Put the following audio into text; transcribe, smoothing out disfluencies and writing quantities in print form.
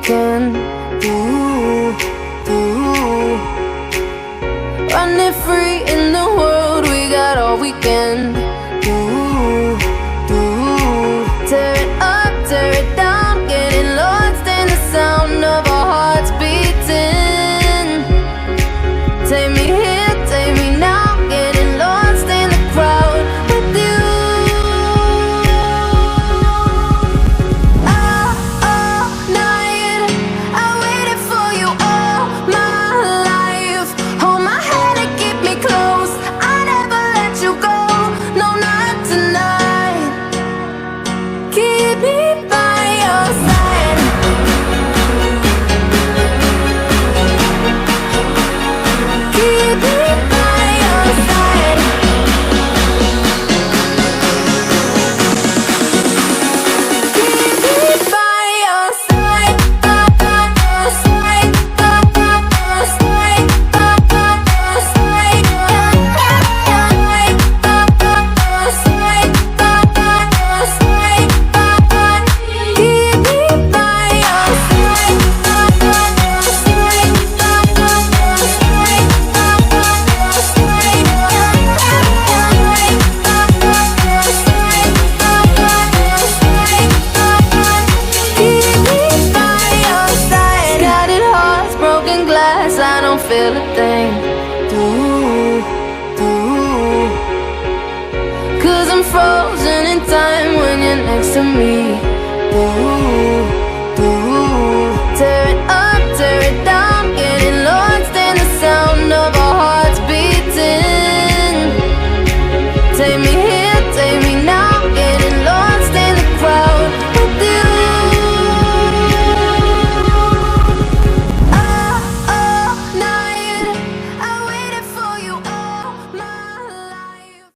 can do. Running free in the world, we got all we can do. Tear it up, tear it down, getting lost in the sound of our hearts beating. Take me here, take me now, getting lost in the crowd with you. All night, I waited for you all my life. Hold my hand and keep me close, I never let you go, no, not tonight. Keep me by your side. Keep me by your side. Keep me by your side. By your side. By your side. By your side. Keep me by your side. Scattered hearts, broken glass, I don't feel a thing. Cause I'm frozen in time when you're next to me. Tear it up, tear it down, getting lost in the sound of our hearts beating. Take me